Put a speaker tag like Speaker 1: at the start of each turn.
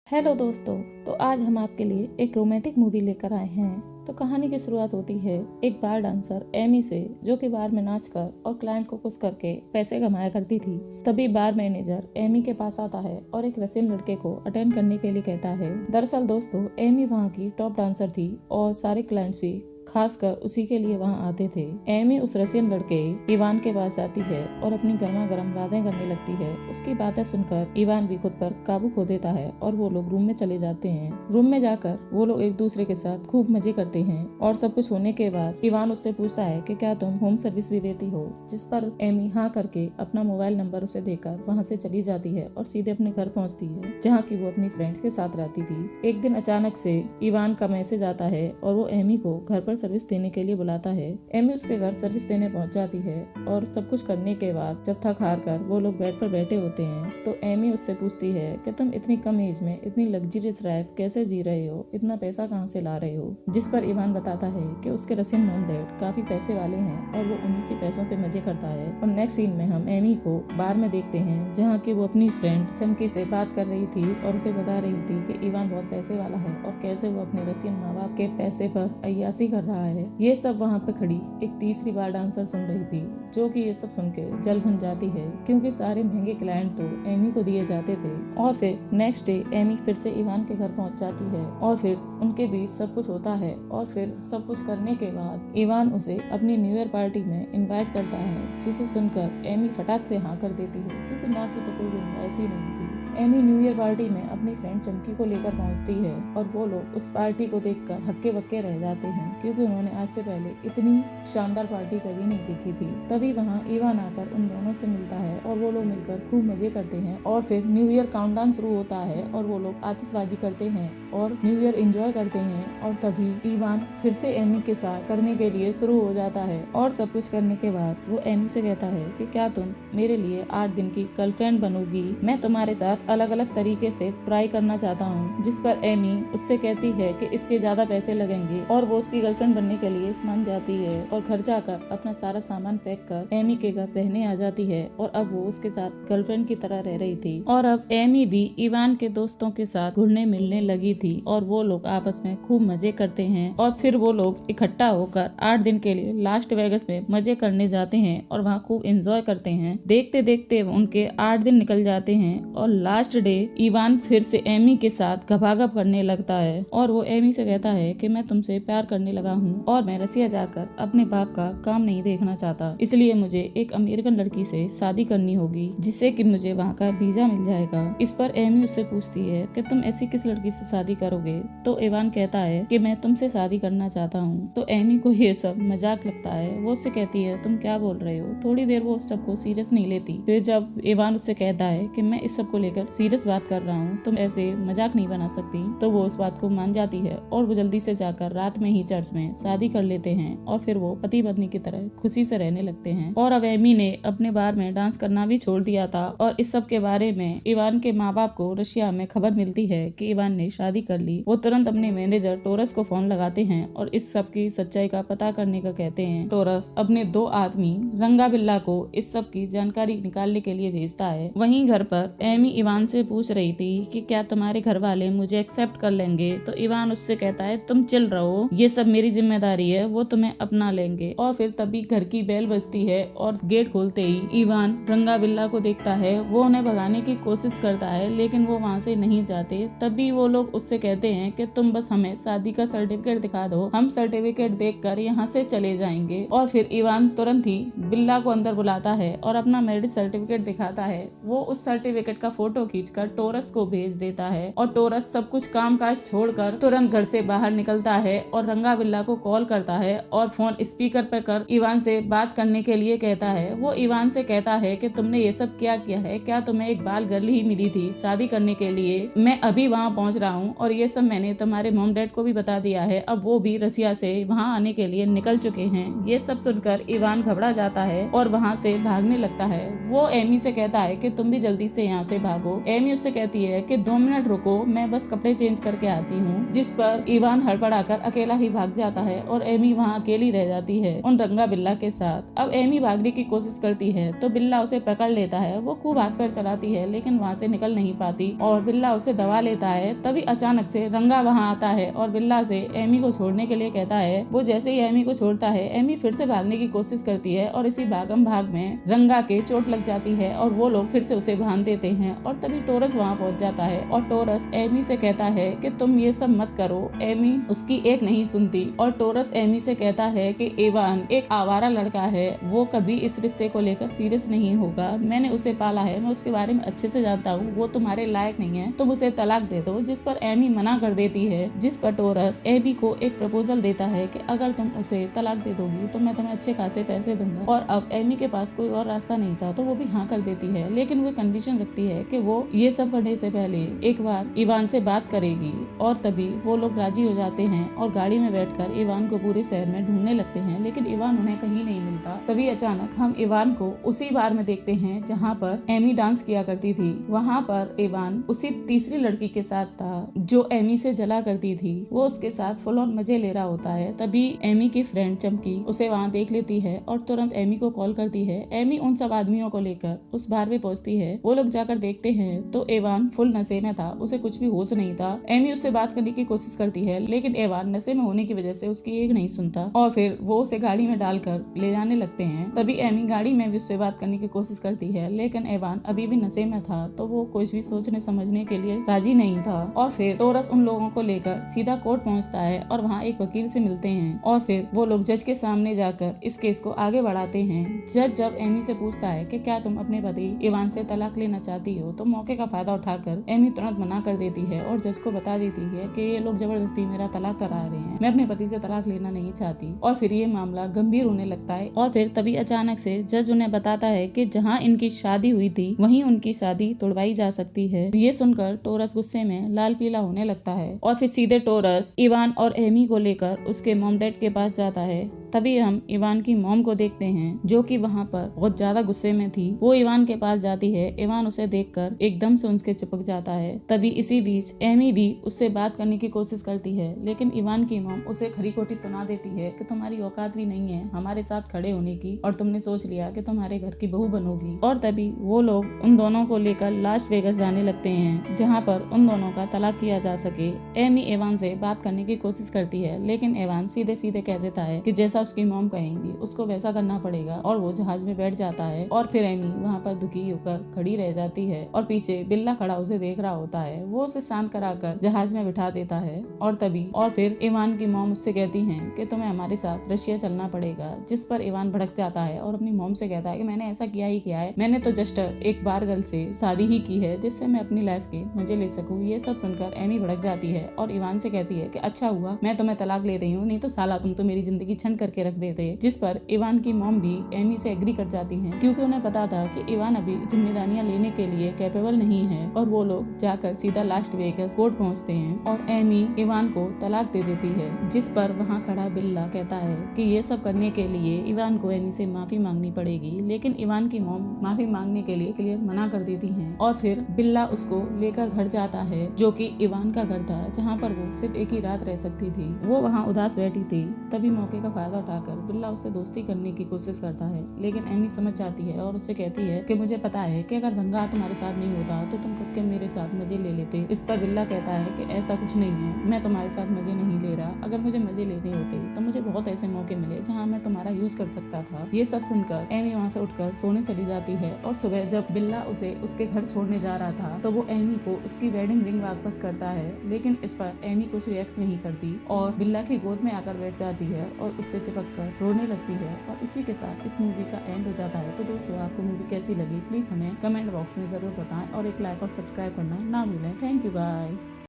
Speaker 1: Hello दोस्तों। तो आज हम आपके लिए एक रोमांटिक मूवी लेकर आए हैं। तो कहानी की शुरुआत होती है एक बार डांसर एमी से, जो कि बार में नाचकर और क्लाइंट को खुश करके पैसे कमाया करती थी। तभी बार मैनेजर एमी के पास आता है और एक रशियन लड़के को अटेंड करने के लिए कहता है। दरअसल दोस्तों, एमी वहाँ की टॉप डांसर थी और सारे क्लाइंट्स भी खासकर उसी के लिए वहाँ आते थे। एमी उस रशियन लड़के इवान के पास जाती है और अपनी गर्मा गर्म बातें करने लगती है। उसकी बातें सुनकर इवान भी खुद पर काबू खो देता है और वो लोग रूम में चले जाते हैं। रूम में जाकर वो लोग एक दूसरे के साथ खूब मजे करते हैं और सब कुछ होने के बाद इवान उससे पूछता है कि क्या तुम होम सर्विस भी देती हो, जिस पर एमी हाँ करके अपना मोबाइल नंबर उसे देकर वहाँ से चली जाती है और सीधे अपने घर पहुँचती है, जहाँ की वो अपनी फ्रेंड्स के साथ रहती थी। एक दिन अचानक से इवान का मैसेज आता है और वो एमी को घर पर सर्विस देने के लिए बुलाता है। एमी उसके घर सर्विस देने पहुंच जाती है और सब कुछ करने के बाद जब थक हार कर वो लोग बेड पर बैठे होते हैं तो एमी उससे पूछती है कि तुम इतनी कम एज में इतनी लग्जरियस लाइफ कैसे जी रहे हो, इतना पैसा कहाँ से ला रहे हो। जिस पर इवान बताता है कि उसके रशियन मॉम डैड काफी पैसे वाले हैं और वो उन्हीं के पैसों पे मजे करता है। और नेक्स्ट सीन में हम एमी को बार में देखते हैं, जहाँ की वो अपनी फ्रेंड चमकी से बात कर रही थी और उसे बता रही थी कि इवान बहुत पैसे वाला है और कैसे वो अपने रशियन माँ बाप के पैसे पर अय्यासी कर रहा है। ये सब वहाँ पे खड़ी एक तीसरी बार डांसर सुन रही थी, जो कि ये सब सुन के जल भन जाती है, क्योंकि सारे महंगे क्लाइंट तो एमी को दिए जाते थे। और फिर नेक्स्ट डे एमी फिर से इवान के घर पहुंच जाती है और फिर उनके बीच सब कुछ होता है। और फिर सब कुछ करने के बाद इवान उसे अपनी न्यू ईयर पार्टी में इनवाइट करता है, जिसे सुनकर एमी फटाक से हाँ कर देती है, क्योंकि ना की तो कोई गुंजाइश ही नहीं थी। एमी न्यू ईयर पार्टी में अपनी फ्रेंड चमकी को लेकर पहुंचती है और वो लोग उस पार्टी को देखकर हक्के बक्के रह जाते हैं, क्योंकि उन्होंने आज से पहले इतनी शानदार पार्टी कभी नहीं देखी थी। तभी वहाँ इवान आकर उन दोनों से मिलता है और वो लोग मिलकर खूब मजे करते हैं। और फिर न्यू ईयर काउंटडाउन शुरू होता है और वो लोग आतिशबाजी करते हैं और न्यू ईयर एंजॉय करते हैं। और तभी इवान फिर से एमी के साथ करने के लिए शुरू हो जाता है और सब कुछ करने के बाद वो एमी से कहता है कि क्या तुम मेरे लिए 8 दिन की गर्लफ्रेंड बनोगी, मैं तुम्हारे साथ अलग अलग तरीके से ट्राई करना चाहता हूँ। जिस पर एमी उससे कहती है कि इसके ज्यादा पैसे लगेंगे और वो उसकी गर्लफ्रेंड बनने के लिए मान जाती है और घर जाकर अपना सारा सामान पैक कर एमी के घर रहने आ जाती है। और अब वो उसके साथ गर्लफ्रेंड की तरह रह रही थी। और अब एमी भी इवान के दोस्तों के साथ घुलने मिलने लगी थी और वो लोग आपस में खूब मजे करते हैं। और फिर वो लोग इकट्ठा होकर 8 दिन के लिए लास्ट वेगस में मजे करने जाते हैं और वहाँ खूब एंजॉय करते हैं। देखते देखते उनके 8 दिन निकल जाते हैं और लास्ट डे इवान फिर से एमी के साथ घपाघप करने लगता है और वो एमी से कहता है कि मैं तुमसे प्यार करने लगा हूँ और मैं रसिया जाकर अपने बाप का काम नहीं देखना चाहता, इसलिए मुझे एक अमेरिकन लड़की से शादी करनी होगी, जिससे कि मुझे वहाँ का वीजा मिल जाएगा। इस पर एमी उससे पूछती है कि तुम ऐसी किस लड़की से शादी करोगे, तो इवान कहता है कि मैं तुमसे शादी करना चाहता हूँ। तो एमी को ये सब मजाक लगता है। वो उससे कहती है तुम क्या बोल रहे हो। थोड़ी देर वो उस सबको सीरियस नहीं लेती। फिर जब इवान उससे कहता है कि मैं इस सब को लेकर सीरियस बात कर रहा हूँ, तुम ऐसे मजाक नहीं बना सकती, तो वो उस बात को मान जाती है और वो जल्दी से जाकर रात में ही चर्च में शादी कर लेते हैं और फिर वो पति पत्नी की तरह खुशी से रहने लगते हैं। और अब एमी ने अपने बार में डांस करना भी छोड़ दिया था। और इस सब के बारे में इवान के माँ बाप को रशिया में खबर मिलती है कि इवान ने शादी कर ली। वो तुरंत अपने मैनेजर टोरस को फोन लगाते हैं और इस सब की सच्चाई का पता करने का कहते हैं। टोरस अपने 2 आदमी रंगा बिल्ला को इस सब की जानकारी निकालने के लिए भेजता है। वहीं घर पर एमी इवान से पूछ रही थी कि क्या तुम्हारे घर वाले मुझे एक्सेप्ट कर लेंगे, तो इवान उससे कहता है तुम चिल रहो, ये सब मेरी जिम्मेदारी है, वो तुम्हें अपना लेंगे। और फिर तभी घर की बेल बजती है और गेट खोलते ही इवान रंगा बिल्ला को देखता है। वो उन्हें भगाने की कोशिश करता है लेकिन वो वहाँ से नहीं जाते। तभी वो लोग उससे कहते हैं कि तुम बस हमें शादी का सर्टिफिकेट दिखा दो, हम सर्टिफिकेट देखकर यहाँ से चले जाएंगे। और फिर इवान तुरंत ही बिल्ला को अंदर बुलाता है और अपना मैरिज सर्टिफिकेट दिखाता है। वो उस सर्टिफिकेट का फोटो खींचकर टोरस को भेज देता है और टोरस सब कुछ काम काज छोड़कर तुरंत घर से बाहर निकलता है और रंगा बिल्ला को कॉल करता है और फोन स्पीकर पर कर इवान से बात करने के लिए कहता है। वो इवान से कहता है कि तुमने ये सब क्या किया है, क्या तुम्हें एक बाल गर्ल ही मिली थी शादी करने के लिए, मैं अभी वहाँ पहुँच रहा हूँ और ये सब मैंने तुम्हारे मॉम डैड को भी बता दिया है, अब वो भी रसिया से वहाँ आने के लिए निकल चुके हैं। ये सब सुनकर इवान घबरा जाता है और वहाँ से भागने लगता है। वो एमी से कहता है कि तुम भी जल्दी से यहाँ से भागो को एमी उससे कहती है कि 2 मिनट रुको, मैं बस कपड़े चेंज करके आती हूँ, जिस पर इवान हड़बड़ाकर अकेला ही भाग जाता है और एमी वहाँ अकेली रह जाती है उन रंगा बिल्ला के साथ। अब एमी भागने की कोशिश करती है तो बिल्ला उसे पकड़ लेता है। वो खूब हाथ पैर चलाती है लेकिन वहाँ से निकल नहीं पाती और बिल्ला उसे दबा लेता है। तभी अचानक से रंगा वहाँ आता है और बिल्ला से एमी को छोड़ने के लिए कहता है। वो जैसे ही एमी को छोड़ता है, एमी फिर से भागने की कोशिश करती है और इसी भागम भाग में रंगा के चोट लग जाती है और वो लोग फिर से उसे बांध देते हैं। और तभी टोरस वहाँ पहुँच जाता है और टोरस एमी से कहता है कि तुम ये सब मत करो। एमी उसकी एक नहीं सुनती और टोरस एमी से कहता है कि इवान एक आवारा लड़का है, वो कभी इस रिश्ते को लेकर सीरियस नहीं होगा। मैंने उसे पाला है, मैं उसके बारे में अच्छे से जानता हूँ, वो तुम्हारे लायक नहीं है, तुम उसे तलाक दे दो। जिस पर एमी मना कर देती है, जिस पर टोरस एमी को एक प्रपोजल देता है कि अगर तुम उसे तलाक दे दोगी तो मैं तुम्हें अच्छे खासे पैसे दूंगा। और अब एमी के पास कोई और रास्ता नहीं था तो वो भी हाँ कर देती है, लेकिन वो कंडीशन रखती है कि वो ये सब करने से पहले एक बार इवान से बात करेगी। और तभी वो लोग राजी हो जाते हैं और गाड़ी में बैठकर इवान को पूरे शहर में ढूंढने लगते हैं, लेकिन इवान उन्हें कहीं नहीं मिलता। तभी अचानक हम इवान को उसी बार में देखते हैं जहाँ पर एमी डांस किया करती थी। वहाँ पर इवान उसी तीसरी लड़की के साथ था जो एमी से जला करती थी। वो उसके साथ फुल ऑन मजे ले रहा होता है। तभी एमी की फ्रेंड चमकी उसे वहाँ देख लेती है और तुरंत एमी को कॉल करती है। एमी उन सब आदमियों को लेकर उस बार में पहुँचती है। वो लोग जाकर देखते हैं तो इवान फुल नशे में था, उसे कुछ भी होश नहीं था। एमी उससे बात करने की कोशिश करती है लेकिन इवान नशे में होने की वजह से उसकी एक नहीं सुनता और फिर वो उसे गाड़ी में डालकर ले जाने लगते हैं। तभी एमी गाड़ी में भी उससे बात करने की कोशिश करती है लेकिन इवान अभी भी नशे में था तो वो कुछ भी सोचने समझने के लिए राजी नहीं था। और फिर टोरस उन लोगों को लेकर सीधा कोर्ट पहुंचता है और वहाँ एक वकील से मिलते हैं और फिर वो लोग जज के सामने जाकर इस केस को आगे बढ़ाते हैं। जज जब एमी से पूछता है कि क्या तुम अपने पति इवान से तलाक लेना चाहती हो, तो मौके का फायदा उठाकर एमी तुरंत मना कर देती है और जज को बता देती है कि ये लोग जबरदस्ती मेरा तलाक करा रहे हैं, मैं अपने पति से तलाक लेना नहीं चाहती। और फिर ये मामला गंभीर होने लगता है और फिर तभी अचानक से जज उन्हें बताता है कि जहाँ इनकी शादी हुई थी वहीं उनकी शादी तोड़वाई जा सकती है। ये सुनकर टोरस गुस्से में लाल पीला होने लगता है और फिर सीधे टोरस इवान और एमी को लेकर उसके मॉम डैड के पास जाता है। तभी हम इवान की मॉम को देखते हैं जो कि वहाँ पर बहुत ज्यादा गुस्से में थी। वो इवान के पास जाती है। इवान उसे देखकर एकदम से उनके चिपक जाता है। तभी इसी बीच एमी भी उससे बात करने की कोशिश करती है लेकिन इवान की मॉम उसे खरी खोटी सुना देती है कि तुम्हारी औकात भी नहीं है हमारे साथ खड़े होने की और तुमने सोच लिया कि तुम्हारे घर की बहू बनोगी। और तभी वो लोग उन दोनों को लेकर लास वेगास जाने लगते हैं जहाँ पर उन दोनों का तलाक किया जा सके। एमी इवान से बात करने की कोशिश करती है लेकिन इवान सीधे सीधे कह देता है कि जैसा उसकी मॉम कहेंगी उसको वैसा करना पड़ेगा और वो जहाज में बैठ जाता है। और फिर एमी वहाँ पर दुखी होकर खड़ी रह जाती है और पीछे बिल्ला खड़ा उसे देख रहा होता है। वो उसे शांत कराकर जहाज में बिठा देता है और फिर इवान की मॉम उससे कहती हैं कि तुम्हें हमारे साथ रशिया चलना पड़ेगा, जिस पर इवान भड़क जाता है और अपनी मॉम से कहता है कि मैंने ऐसा किया ही किया है, मैंने तो जस्ट एक बार गर्ल से शादी ही की है जिससे मैं अपनी लाइफ के मजे ले सकूं। ये सब सुनकर एमी भड़क जाती है और इवान से कहती है कि अच्छा हुआ मैं तुम्हें तलाक ले रही हूँ, नहीं तो साला तुम तो मेरी जिंदगी छंड करके रख देते। जिस पर इवान की मॉम भी एमी से एग्री कर जाती है क्योंकि उन्हें पता था कि इवान अभी जिम्मेदारियां लेने के लिए कैपेबल नहीं है। और वो लोग जाकर सीधा लास्ट वेगास कोर्ट पहुंचते हैं और एमी इवान को तलाक दे देती है। जिस पर वहाँ खड़ा बिल्ला कहता है कि ये सब करने के लिए इवान को एमी से माफी मांगनी पड़ेगी, लेकिन इवान की मॉम माफी मांगने के लिए क्लियर मना कर देती हैं। और फिर बिल्ला उसको लेकर घर जाता है जो कि इवान का घर था जहाँ पर वो सिर्फ एक ही रात रह सकती थी। वो वहाँ उदास बैठी थी। तभी मौके का फायदा उठाकर बिल्ला उससे दोस्ती करने की कोशिश करता है लेकिन एमी समझ जाती है और उससे कहती है कि मुझे पता है कि अगर रंगा तुम्हारे साथ नहीं होता तो तुम कब के मेरे साथ मजे ले लेते। इस पर बिल्ला कहता है कि ऐसा कुछ नहीं है, मैं तुम्हारे साथ मजे नहीं ले रहा, अगर मुझे मजे लेने होते तो मुझे बहुत ऐसे मौके मिले जहाँ मैं तुम्हारा यूज कर सकता था। ये सब सुनकर एमी वहाँ से उठकर सोने चली जाती है और सुबह जब बिल्ला उसे उसके घर छोड़ने जा रहा था तो वो एमी को उसकी वेडिंग रिंग वापस करता है, लेकिन इस पर एमी कुछ रिएक्ट नहीं करती और बिल्ला की गोद में आकर बैठ जाती है और उससे चिपक कर रोने लगती है। और इसी के साथ इस मूवी का एंड हो जाता है। तो दोस्तों आपको मूवी कैसी लगी प्लीज हमें कमेंट बॉक्स में जरूर बताएं और एक लाइक और सब्सक्राइब करना ना भूलें। Thank you guys.